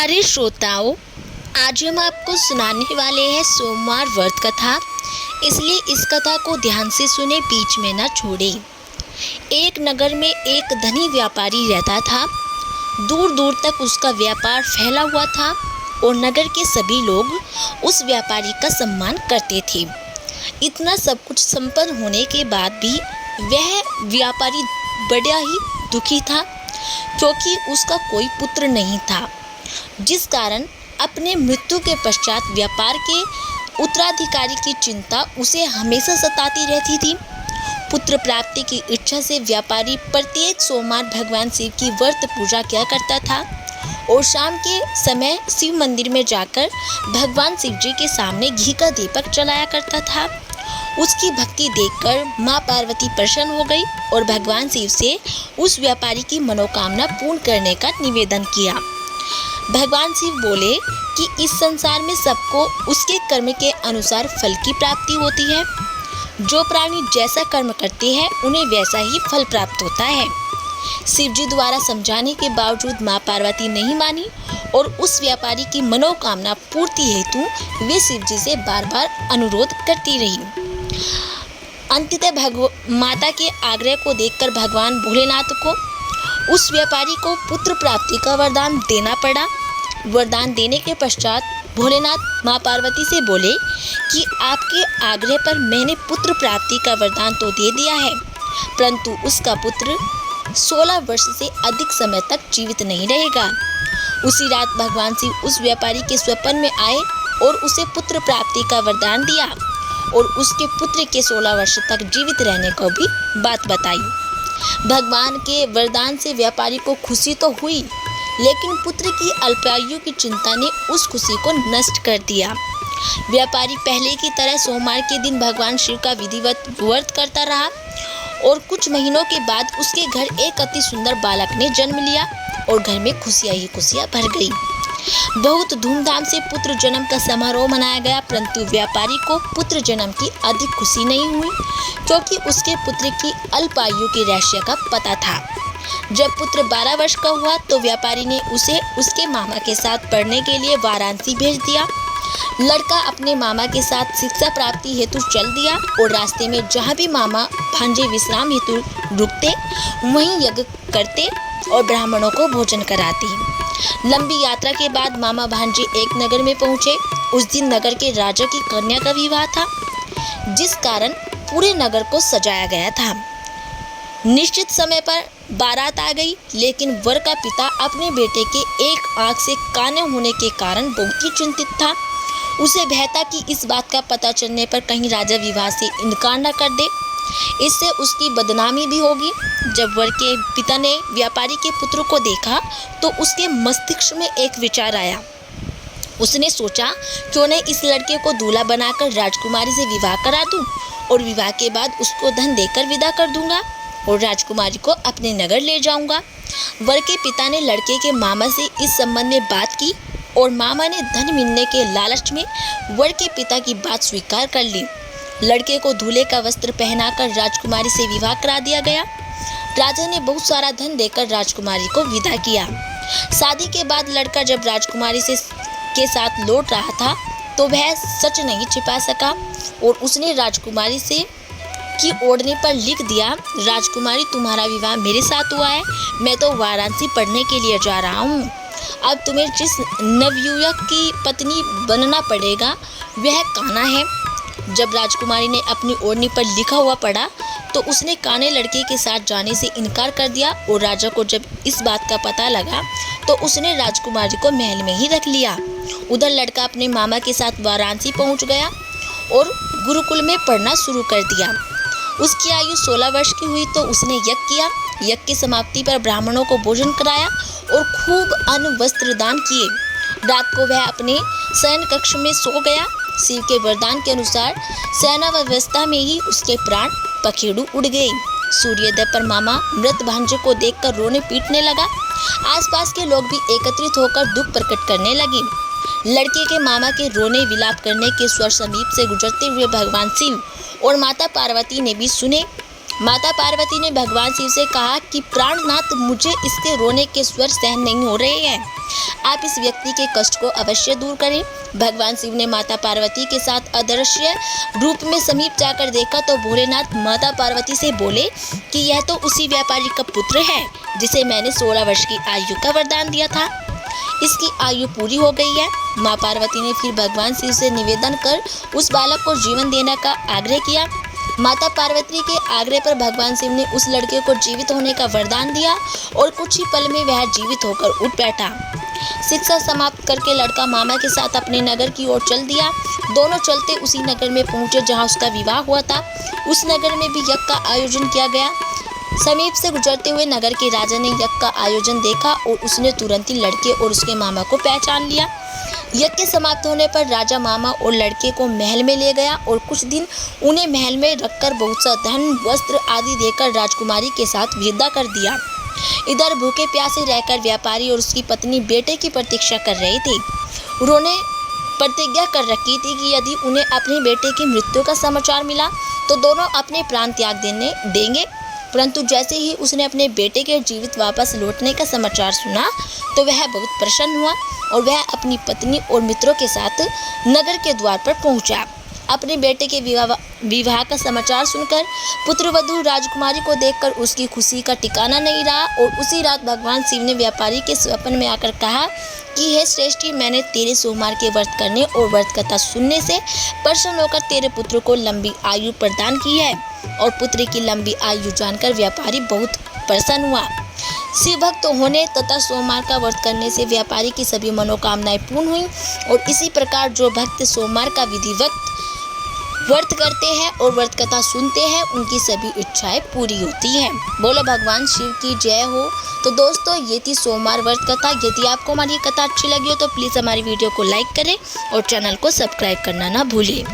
अरे श्रोताओं, आज हम आपको सुनाने वाले हैं सोमवार व्रत कथा। इसलिए इस कथा को ध्यान से सुने, बीच में ना छोड़े। एक नगर में एक धनी व्यापारी रहता था। दूर दूर तक उसका व्यापार फैला हुआ था और नगर के सभी लोग उस व्यापारी का सम्मान करते थे। इतना सब कुछ संपन्न होने के बाद भी वह व्यापारी बड़ा ही दुखी था, क्योंकि उसका कोई पुत्र नहीं था, जिस कारण अपने मृत्यु के पश्चात व्यापार के उत्तराधिकारी की चिंता उसे हमेशा सताती रहती थी। पुत्र प्राप्ति की इच्छा से व्यापारी प्रत्येक सोमवार भगवान शिव की व्रत पूजा किया करता था और शाम के समय शिव मंदिर में जाकर भगवान शिव जी के सामने घी का दीपक जलाया करता था। उसकी भक्ति देखकर माँ पार्वती प्रसन्न हो गई और भगवान शिव से उस व्यापारी की मनोकामना पूर्ण करने का निवेदन किया। भगवान शिव बोले कि इस संसार में सबको उसके कर्म के अनुसार फल की प्राप्ति होती है। जो प्राणी जैसा कर्म करते हैं उन्हें वैसा ही फल प्राप्त होता है। शिव जी द्वारा समझाने के बावजूद माँ पार्वती नहीं मानी और उस व्यापारी की मनोकामना पूर्ति हेतु वे शिव जी से बार बार अनुरोध करती रही। अंततः माता के आग्रह को देखकर भगवान भोलेनाथ को उस व्यापारी को पुत्र प्राप्ति का वरदान देना पड़ा। वरदान देने के पश्चात भोलेनाथ माँ पार्वती से बोले कि आपके आग्रह पर मैंने पुत्र प्राप्ति का वरदान तो दे दिया है, परंतु उसका पुत्र 16 वर्ष से अधिक समय तक जीवित नहीं रहेगा। उसी रात भगवान शिव उस व्यापारी के स्वप्न में आए और उसे पुत्र प्राप्ति का वरदान दिया और उसके पुत्र के 16 वर्ष तक जीवित रहने को भी बात बताई। भगवान के वरदान से व्यापारी को खुशी तो हुई, लेकिन पुत्र की अल्पायु की चिंता ने उस खुशी को नष्ट कर दिया। व्यापारी पहले की तरह सोमवार के दिन भगवान शिव का विधिवत व्रत करता रहा और कुछ महीनों के बाद उसके घर एक अति सुंदर बालक ने जन्म लिया और घर में खुशियां ही खुशियां भर गई। बहुत धूमधाम से पुत्र जन्म का समारोह मनाया गया, परंतु व्यापारी को पुत्र जन्म की अधिक खुशी नहीं हुई, क्योंकि उसके पुत्र की अल्पायु के रहस्य का पता था। जब पुत्र 12 वर्ष का हुआ तो व्यापारी ने उसे उसके मामा के साथ पढ़ने के लिए वाराणसी भेज दिया। लड़का अपने मामा के साथ शिक्षा प्राप्ति हेतु चल दिया और रास्ते में जहाँ भी मामा भांजे विश्राम हेतु रुकते, वहीं यज्ञ करते और ब्राह्मणों को भोजन कराते। लंबी यात्रा के बाद मामा भांजे एक नगर में पहुँचे। उस दिन नगर के राजा की कन्या का विवाह था, जिस कारण पूरे नगर को सजाया गया था। निश्चित समय पर बारात आ गई, लेकिन वर का पिता अपने बेटे के एक आंख से काने होने के कारण बहुत ही चिंतित था। उसे भय था कि इस बात का पता चलने पर कहीं राजा विवाह से इनकार न कर दे, इससे उसकी बदनामी भी होगी। जब वर के पिता ने व्यापारी के पुत्र को देखा तो उसके मस्तिष्क में एक विचार आया। उसने सोचा, क्यों न इस लड़के को दूल्हा बनाकर राजकुमारी से विवाह करा दूं और विवाह के बाद उसको धन देकर विदा कर दूंगा और राजकुमारी को अपने नगर ले जाऊंगा। वर के पिता ने लड़के के मामा से इस संबंध में बात की और मामा ने धन मिलने के लालच में वर के पिता की बात स्वीकार कर ली। लड़के को दूल्हे का वस्त्र पहनाकर राजकुमारी से विवाह करा दिया गया। राजा ने बहुत सारा धन देकर राजकुमारी को विदा किया। शादी के बाद लड़का जब राजकुमारी के साथ लौट रहा था तो वह सच नहीं छिपा सका और उसने राजकुमारी से की ओढ़ने पर लिख दिया, राजकुमारी तुम्हारा विवाह मेरे साथ हुआ है, मैं तो वाराणसी पढ़ने के लिए जा रहा हूँ। अब तुम्हें जिस नवयुवक की पत्नी बनना पड़ेगा वह काना है। जब राजकुमारी ने अपनी ओढ़नी पर लिखा हुआ पढ़ा तो उसने काने लड़के के साथ जाने से इनकार कर दिया और राजा को जब इस बात का पता लगा तो उसने राजकुमारी को महल में ही रख लिया। उधर लड़का अपने मामा के साथ वाराणसी पहुँच गया और गुरुकुल में पढ़ना शुरू कर दिया। उसकी आयु 16 वर्ष की हुई तो उसने यज्ञ किया। यज्ञ की समाप्ति पर ब्राह्मणों को भोजन कराया और खूब अन्न वस्त्र दान किए। रात को वह अपने शयन कक्ष में सो गया। शिव के वरदान के अनुसार शयनावस्था में ही उसके प्राण पखेरु उड़ गए। सूर्योदय पर मामा मृत भांजे को देखकर रोने पीटने लगा। आसपास के लोग भी एकत्रित होकर दुख प्रकट करने लगे। लड़के के मामा के रोने विलाप करने के स्वर समीप से गुजरते हुए भगवान शिव और माता पार्वती ने भी सुने माता पार्वती ने भगवान शिव से कहा कि प्राणनाथ, मुझे इसके रोने के स्वर सहन नहीं हो रहे हैं, आप इस व्यक्ति के कष्ट को अवश्य दूर करें। भगवान शिव ने माता पार्वती के साथ अदृश्य रूप में समीप जाकर देखा तो भोलेनाथ माता पार्वती से बोले कि यह तो उसी व्यापारी का पुत्र है जिसे मैंने 16 वर्ष की आयु का वरदान दिया था। इसकी आयु पूरी हो गई है। माँ पार्वती ने फिर भगवान शिव से निवेदन कर उस बालक को जीवन देने का आग्रह किया। माता पार्वती के आग्रह पर भगवान शिव ने उस लड़के को जीवित होने का वरदान दिया और कुछ ही पल में वह जीवित होकर उठ बैठा। शिक्षा समाप्त करके लड़का मामा के साथ अपने नगर की ओर चल दिया। दोनों चलते उसी नगर में पहुंचे जहां उसका विवाह हुआ था। उस नगर में भी यज्ञ का आयोजन किया गया। समीप से गुजरते हुए नगर के राजा ने यज्ञ का आयोजन देखा और उसने तुरंत ही लड़के और उसके मामा को पहचान लिया। यज्ञ समाप्त होने पर राजा मामा और लड़के को महल में ले गया और कुछ दिन उन्हें महल में रखकर बहुत सा धन, वस्त्र आदि देकर राजकुमारी के साथ विदा कर दिया। इधर भूखे प्यासे रहकर व्यापारी और उसकी पत्नी बेटे की प्रतीक्षा कर रही थी। उन्होंने प्रतिज्ञा कर रखी थी कि यदि उन्हें अपने बेटे की मृत्यु का समाचार मिला तो दोनों अपने प्राण त्याग देंगे। परंतु जैसे ही उसने अपने बेटे के जीवित वापस लौटने का समाचार सुना तो वह बहुत प्रसन्न हुआ और वह अपनी पत्नी और मित्रों के साथ नगर के द्वार पर पहुंचा। अपने बेटे के विवाह का समाचार सुनकर पुत्रवधू राजकुमारी को देखकर उसकी खुशी का ठिकाना नहीं रहा और उसी रात भगवान शिव ने व्यापारी के स्वप्न में आकर कहा कि हे श्रेष्ठी, मैंने तेरे सोमवार के व्रत करने और व्रत कथा सुनने से प्रसन्न होकर तेरे पुत्र को लंबी आयु प्रदान की है। और पुत्र की लंबी आयु जानकर व्यापारी बहुत प्रसन्न हुआ। शिव भक्त होने तथा सोमवार का व्रत करने से व्यापारी की सभी मनोकामनाएं पूर्ण हुई और इसी प्रकार जो भक्त सोमवार का विधिवत व्रत करते हैं और व्रत कथा सुनते हैं उनकी सभी इच्छाएं पूरी होती हैं। बोलो भगवान शिव की जय हो। तो दोस्तों, ये थी सोमवार व्रत कथा। यदि आपको हमारी कथा अच्छी लगी हो तो प्लीज़ हमारी वीडियो को लाइक करें और चैनल को सब्सक्राइब करना ना भूलें।